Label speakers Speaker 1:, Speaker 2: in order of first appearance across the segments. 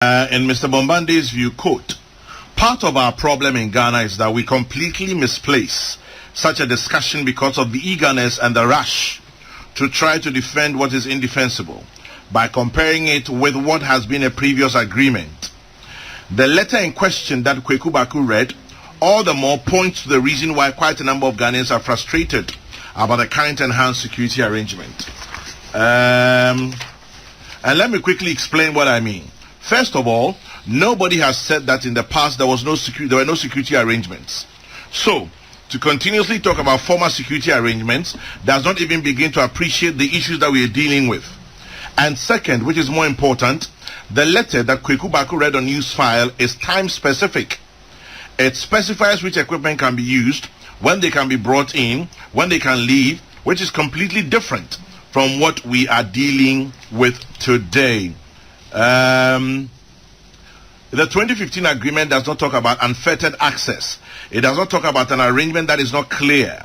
Speaker 1: In Mr. Bombande's view, quote, part of our problem in Ghana is that we completely misplace such a discussion because of the eagerness and the rush to try to defend what is indefensible by comparing it with what has been a previous agreement. The letter in question that Kweku Baako read all the more points to the reason why quite a number of Ghanaians are frustrated about the current enhanced security arrangement. And let me quickly explain what I mean. First of all, nobody has said that in the past there were no security arrangements. So, to continuously talk about former security arrangements does not even begin to appreciate the issues that we are dealing with. And second, which is more important, the letter that Kweku Baako read on news file is time specific. It specifies which equipment can be used, when they can be brought in, when they can leave, which is completely different from what we are dealing with today. The 2015 agreement does not talk about unfettered access. It does not talk about an arrangement that is not clear.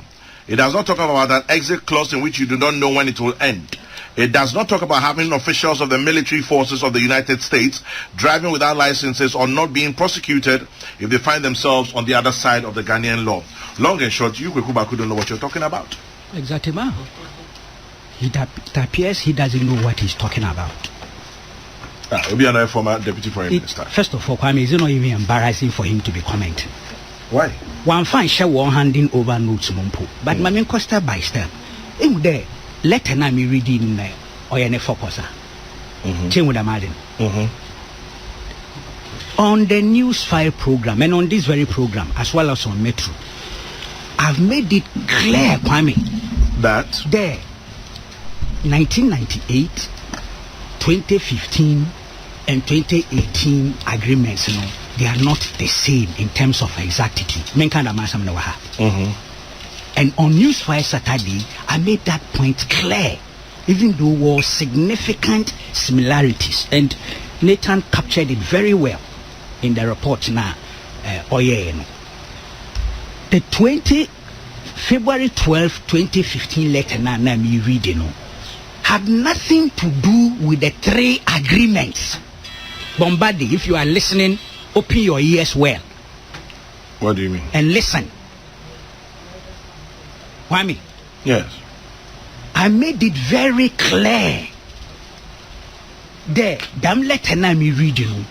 Speaker 1: It does not talk about an exit clause in which you do not know when it will end. It does not talk about having officials of the military forces of the United States driving without licenses or not being prosecuted if they find themselves on the other side of the Ghanaian law. Long and short, you, Kweku Baako, don't know what you're talking about.
Speaker 2: Exactly, ma. It appears he doesn't know what he's talking about.
Speaker 1: He'll be another former deputy foreign minister.
Speaker 2: First of all, Kwame, is it not even embarrassing for him to be commenting?
Speaker 1: Why?
Speaker 2: One fine share one handing over notes mumpo, but my main step by step. In there, letter na me reading or any focus. Change with a madden. On the news file program and on this very program, as well as on Metro, I've made it clear, Kwame,
Speaker 1: that
Speaker 2: there 1998, 2015 and 2018 agreements, they are not the same in terms of exactitude. And on Newsfire Saturday, I made that point clear, even though there were significant similarities. And Nathan captured it very well in the report now. The February 12, 2015 letter now me reading had nothing to do with the three agreements. Bombande, if you are listening, open your ears well.
Speaker 1: What do you mean?
Speaker 2: And listen. Kwame.
Speaker 1: Yes.
Speaker 2: I made it very clear. The damn letter now me reading.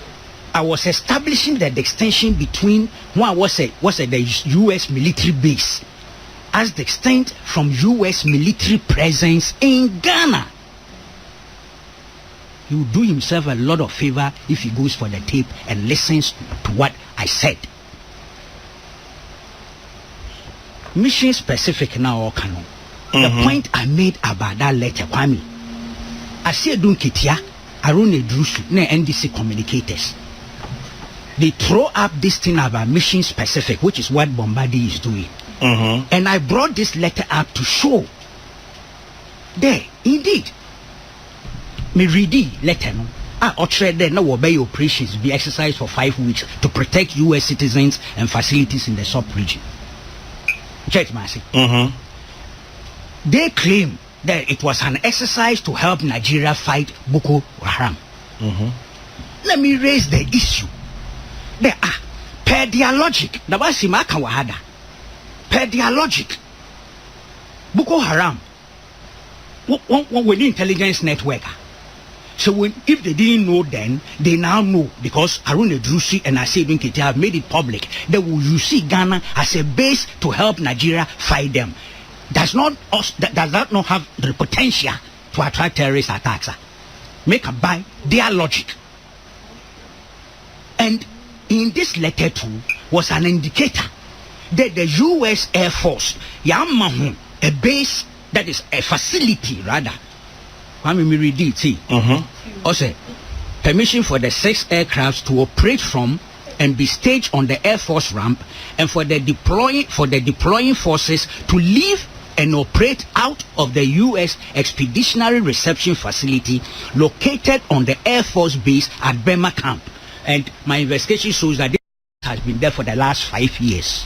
Speaker 2: I was establishing the distinction between what was the U.S. military base as distinct from U.S. military presence in Ghana. He will do himself a lot of favor if he goes for the tape and listens to what I said. Mission specific now, Kano. The point I made about that letter, Kwame, I said, don't kitia, Arune Drusu, ne NDC communicators. They throw up this thing about mission specific, which is what Bombande is doing. And I brought this letter up to show there, indeed. Me read the letter, no? There no obey operations be exercised for 5 weeks to protect U.S. citizens and facilities in the sub-region. Check, Mercy. They claim that it was an exercise to help Nigeria fight Boko Haram. Let me raise the issue. There are, per their logic, per their logic, Boko Haram, one with the intelligence network. So if they didn't know then, they now know, because Haruna Drusi and Asedun Kete have made it public that you see Ghana as a base to help Nigeria fight them. Does that not have the potential to attract terrorist attacks? Make a buy their logic. And in this letter too was an indicator that the U.S. Air Force, a base, that is a facility rather. Also, permission for the 6 aircrafts to operate from and be staged on the Air Force ramp, and for the deploying forces to leave and operate out of the U.S. Expeditionary Reception Facility located on the Air Force base at Bema Camp. And my investigation shows that this has been there for the last 5 years.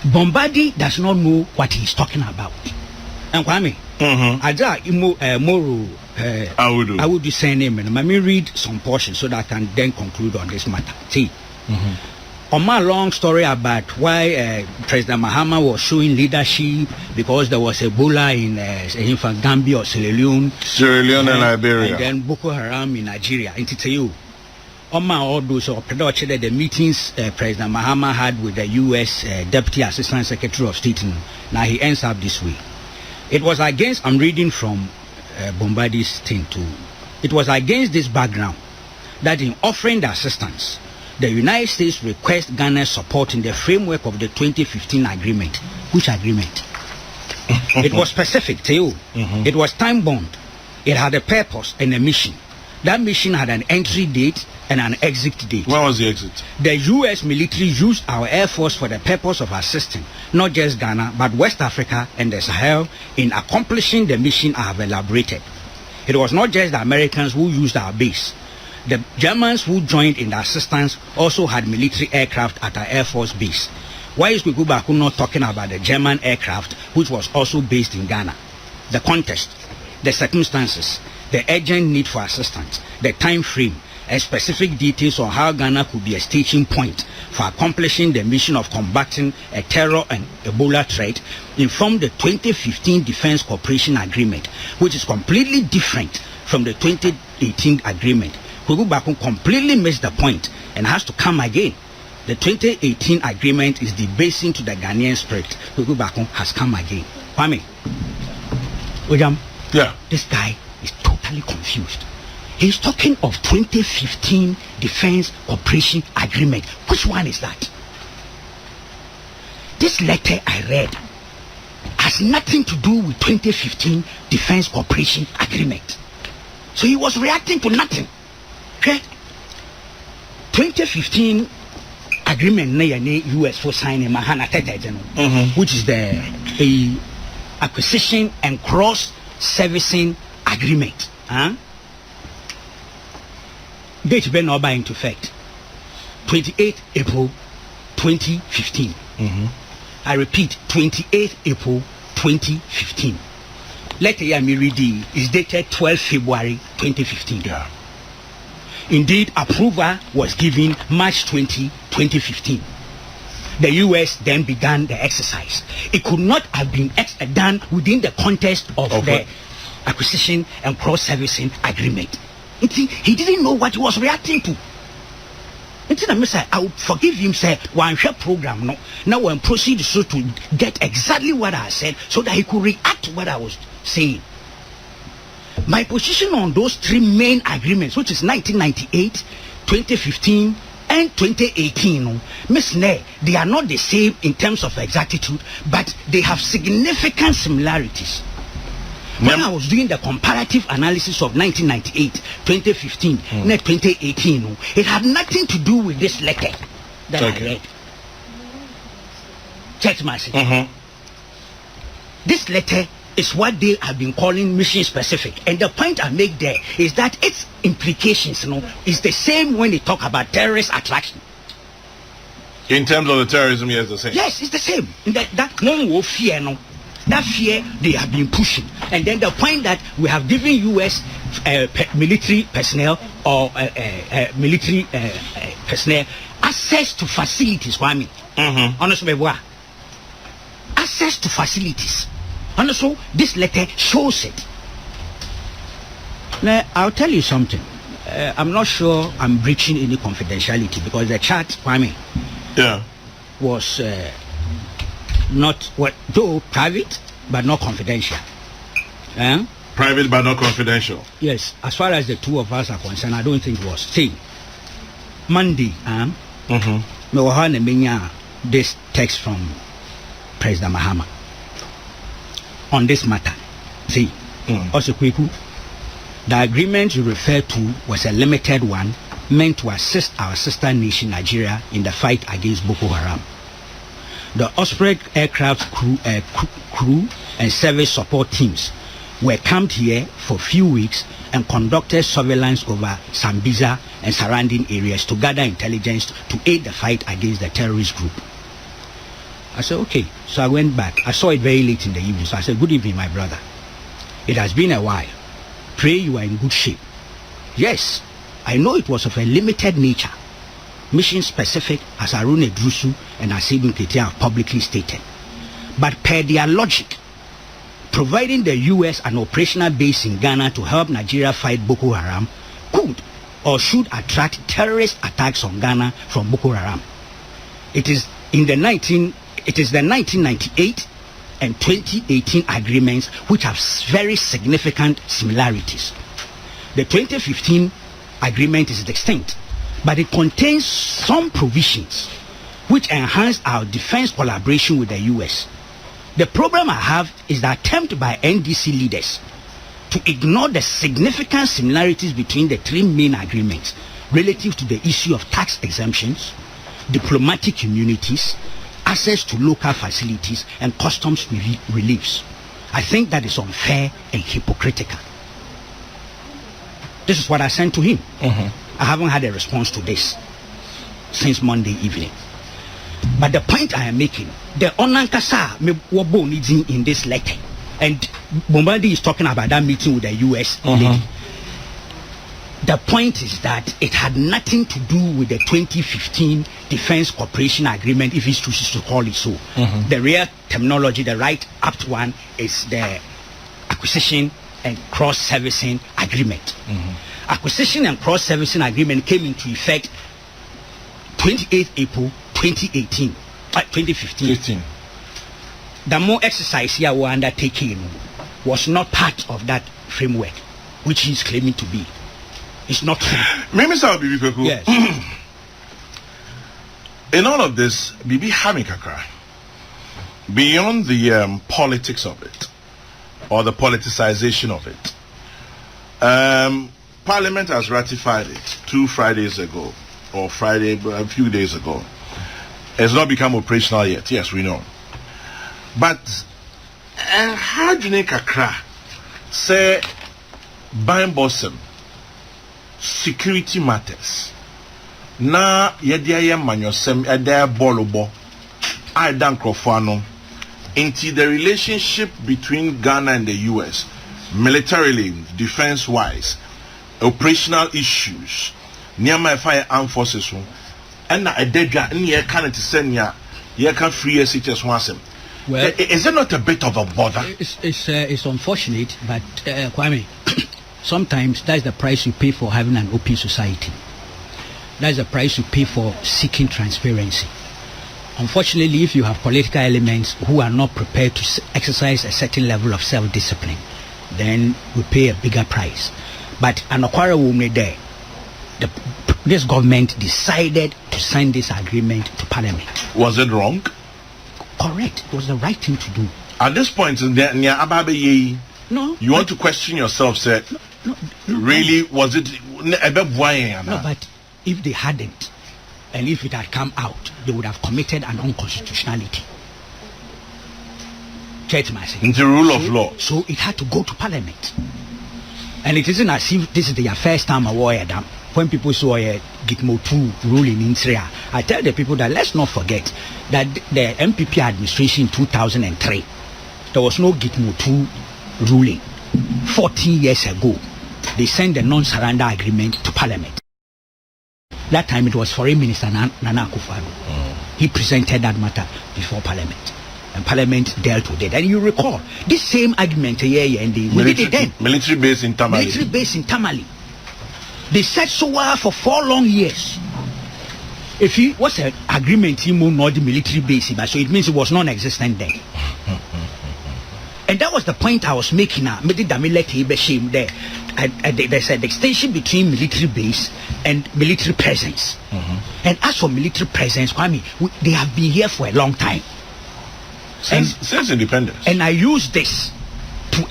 Speaker 2: Bombande does not know what he's talking about. And Kwame, Aja Moro I would do say name and let me read some portions so that I can then conclude on this matter. See. On my long story about why President Mahama was showing leadership because there was Ebola in Gambia or Sierra Leone
Speaker 1: and Liberia,
Speaker 2: and then Boko Haram in Nigeria. On my all those the meetings President Mahama had with the U.S. Deputy Assistant Secretary of State. Now he ends up this way. It was against, I'm reading from Bombande's thing too. It was against this background that in offering the assistance, the United States request Ghana's support in the framework of the 2015 agreement. Which agreement? It was specific to you. It was time-bound. It had a purpose and a mission. That mission had an entry date and an exit date.
Speaker 1: When was the exit?
Speaker 2: The U.S. military used our Air Force for the purpose of assisting not just Ghana, but West Africa and the Sahel in accomplishing the mission I have elaborated. It was not just the Americans who used our base. The Germans who joined in the assistance also had military aircraft at our Air Force base. Why is Kweku Baako not talking about the German aircraft which was also based in Ghana? The context, the circumstances, the urgent need for assistance, the time frame, and specific details on how Ghana could be a staging point for accomplishing the mission of combating a terror and Ebola threat informed the 2015 Defense Cooperation Agreement, which is completely different from the 2018 agreement. Kweku Baako completely missed the point and has to come again. The 2018 agreement is debasing to the Ghanaian spirit. Kweku Baako has come again. Kwame, Ojam, this guy is totally confused. He's talking of 2015 Defense Cooperation Agreement. Which one is that? This letter I read has nothing to do with 2015 Defense Cooperation Agreement. So he was reacting to nothing. Okay? 2015 agreement na US for signing Mahana Tete, which is the acquisition and cross servicing agreement. Date been now by into effect 28 April 2015. I repeat, 28 April 2015. Letter me read is dated 12 February 2015. Indeed, approval was given March 20, 2015. The U.S. then began the exercise. It could not have been done within the context of the acquisition and cross-servicing agreement. He didn't know what he was reacting to. I would forgive him, say, one share program, no. Now we'll proceed so to get exactly what I said so that he could react to what I was saying. My position on those three main agreements, which is 1998, 2015, and 2018, Miss Ne, they are not the same in terms of exactitude, but they have significant similarities. When I was doing the comparative analysis of 1998, 2015, and 2018, it had nothing to do with this letter that I read. Check my message. This letter is what they have been calling mission specific, and the point I make there is that its implications, is the same when they talk about terrorist attraction.
Speaker 1: In terms of the terrorism, yes, the same.
Speaker 2: Yes, it's the same. That no more fear, that fear they have been pushing, and then the point that we have given U.S. military personnel or military personnel access to facilities. Kwame, honestly, access to facilities. And so this letter shows it. Now, I'll tell you something. I'm not sure I'm breaching any confidentiality because the chat, Kwame, was not though private but not confidential.
Speaker 1: Private but not confidential.
Speaker 2: Yes, as far as the two of us are concerned, I don't think it was. See, Monday, this text from President Mahama on this matter. See, also Kweku, the agreement you refer to was a limited one meant to assist our sister nation Nigeria in the fight against Boko Haram. The Osprey aircraft crew and service support teams were camped here for a few weeks and conducted surveillance over Sambisa and surrounding areas to gather intelligence to aid the fight against the terrorist group. I said, okay. So I went back. I saw it very late in the evening. So I said, good evening, my brother. It has been a while. Pray you are in good shape. Yes, I know it was of a limited nature, mission specific, as Arune Drusu and Asidun Ketia have publicly stated. But per their logic, providing the US an operational base in Ghana to help Nigeria fight Boko Haram could or should attract terrorist attacks on Ghana from Boko Haram. It is the 1998 and 2018 agreements which have very significant similarities. The 2015 agreement is distinct, but it contains some provisions which enhance our defense collaboration with the US. The problem I have is the attempt by NDC leaders to ignore the significant similarities between the three main agreements relative to the issue of tax exemptions, diplomatic immunities, access to local facilities, and customs reliefs. I think that is unfair and hypocritical. This is what I sent to him. I haven't had a response to this since Monday evening. But the point I am making, the Onankasa me wabo needing in this letter, and Bombande is talking about that meeting with the US lady. The point is that it had nothing to do with the 2015 Defense Cooperation Agreement, if it's chooses to call it so. The real terminology, the right apt one, is the Acquisition and Cross-Servicing Agreement. Acquisition and Cross-Servicing Agreement came into effect 28 April 2018, 2015. The more exercise here we're undertaking was not part of that framework, which he's claiming to be. It's not true.
Speaker 1: Yes. In all of this, Bibi Hamikakra, beyond the politics of it, or the politicization of it, Parliament has ratified it 2 Fridays ago, or a few days ago. It's not become operational yet. Yes, we know. But how do you kakra say buying bossum security matters? Na yedia manyosem eda bolobo I dan krofano into the relationship between Ghana and the US, militarily, defense wise, operational issues, near my fire armed forces, and I did that in your can't send ya can free SHS once. Well, is it not a bit of a bother?
Speaker 2: It's unfortunate, but Kwame, sometimes that's the price you pay for having an open society. That's the price you pay for seeking transparency. Unfortunately, if you have political elements who are not prepared to exercise a certain level of self-discipline, then we pay a bigger price. But Anakwara Wumne there, this government decided to sign this agreement to Parliament.
Speaker 1: Was it wrong?
Speaker 2: Correct. It was the right thing to do.
Speaker 1: At this point, no. You want to question yourself, sir?
Speaker 2: No,
Speaker 1: really, was it?
Speaker 2: No, but if they hadn't, and if it had come out, they would have committed an unconstitutionality.
Speaker 1: In the rule of law.
Speaker 2: So it had to go to Parliament. And it isn't as if this is their first time aware them. When people saw a Gitmo 2 ruling in Israel, I tell the people that let's not forget that the MPP administration in 2003, there was no Gitmo 2 ruling. 14 years ago, they sent the non-surrender agreement to Parliament. That time it was Foreign Minister Nana Akufo-Addo. He presented that matter before Parliament, and Parliament dealt with it. And you recall this same argument and we did it then.
Speaker 1: Military base in Tamale.
Speaker 2: Military base in Tamale. They said so well for 4 long years. If he was an agreement, he moved not the military base, but so it means it was non-existent then. And that was the point I was making now. There's an extension between military base and military presence. And as for military presence, Kwame, they have been here for a long time.
Speaker 1: Since independence.
Speaker 2: And I use this to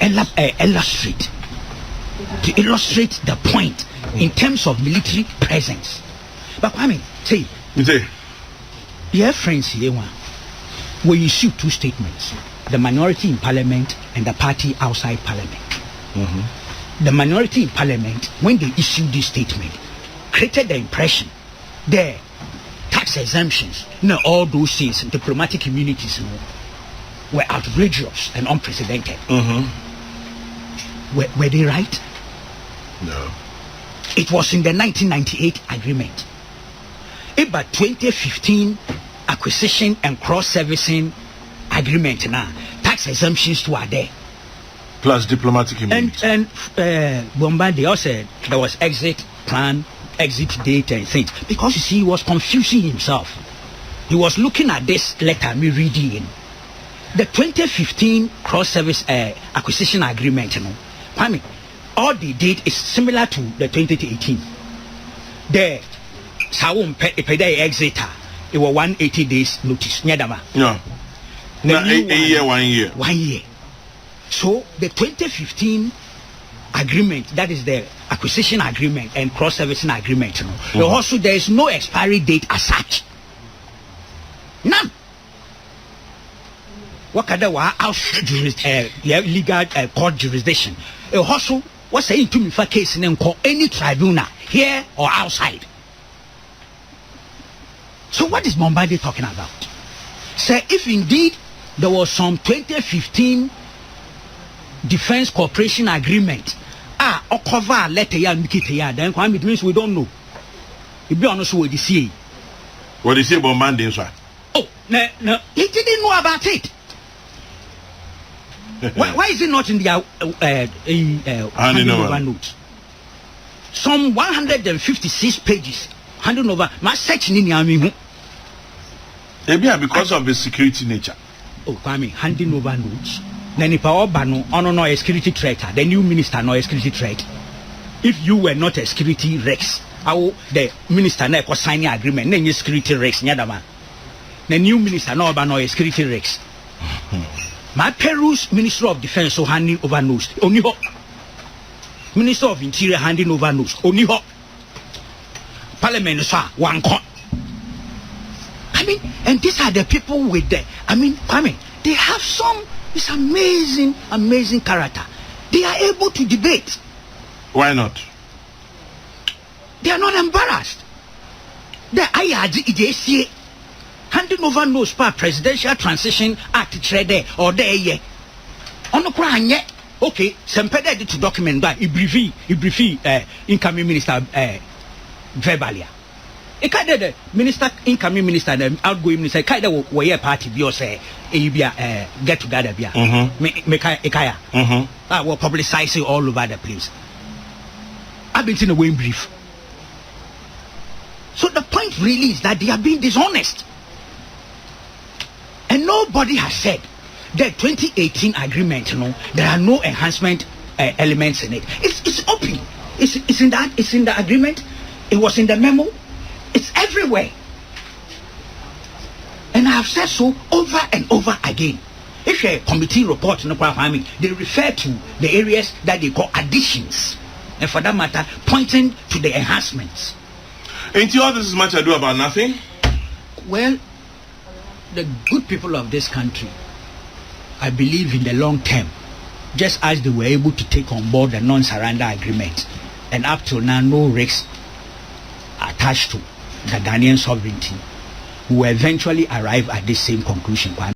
Speaker 2: illustrate the point in terms of military presence. But Kwame, say, your friends here, we issue 2 statements: the minority in Parliament and the party outside Parliament. The minority in Parliament, when they issued this statement, created the impression the tax exemptions, all those things, diplomatic immunities, were outrageous and unprecedented. Were they right?
Speaker 1: No.
Speaker 2: It was in the 1998 agreement. About 2015 acquisition and cross-servicing agreement now. Tax exemptions too are there.
Speaker 1: Plus diplomatic immunity.
Speaker 2: And Bombande also said there was exit plan, exit date and things. Because you see, he was confusing himself. He was looking at this letter, me reading in. The 2015 cross-service acquisition agreement, you know, Kwame, all they did is similar to the 2018. The Sawum Pede Exeter, it was 180 days notice.
Speaker 1: Yeah. No, a year, 1 year.
Speaker 2: 1 year. So the 2015 agreement, that is the acquisition agreement and cross-servicing agreement, you know, also there is no expiry date as such. None. What kind of legal court jurisdiction? A hustle was saying to me for case in any tribunal here or outside. So what is Bombande talking about? Say if indeed there was some 2015 defense cooperation agreement, or cover letter ya ya, then it means we don't know. It be honest with the CA.
Speaker 1: What is it Bombande, sir?
Speaker 2: Oh, no, he didn't know about it. Why is it not in their handing over notes? Some 156 pages handing over. My section in Yami.
Speaker 1: Because of the security nature.
Speaker 2: Oh, Kwame, handing over notes. Then if our bano on no a security threat, the new minister no a security threat. If you were not a security rex, how the minister never sign the agreement, then you security rex, nyadama. The new minister no a security rex. My Peru's Minister of Defense so handing over notes. Only ho. Minister of Interior handing over notes. Only ho. Parliament sir, one con. I mean, and these are the people with the they have some this amazing character. They are able to debate.
Speaker 1: Why not?
Speaker 2: They are not embarrassed. The IRGEDC handing over notes per Presidential Transition Act trade or there ye. On the crown yet. Okay, Sempede to document that he incoming minister verbalia. A kind of the minister, incoming minister, and outgoing minister, kind of way a party be or say a get together. Make a kaya. I will publicize it all over the place. I've been in a way brief. So the point really is that they are being dishonest. And nobody has said the 2018 agreement, you know, there are no enhancement elements in it. It's open. It's in the agreement. It was in the memo. It's everywhere. And I have said so over and over again. If a committee report, they refer to the areas that they call additions. And for that matter, pointing to the enhancements.
Speaker 1: Ain't all this is much ado about nothing?
Speaker 2: Well, the good people of this country, I believe in the long term, just as they were able to take on board the non-surrender agreement, and up till now no risks attached to the Ghanaian sovereignty, will eventually arrive at the same conclusion.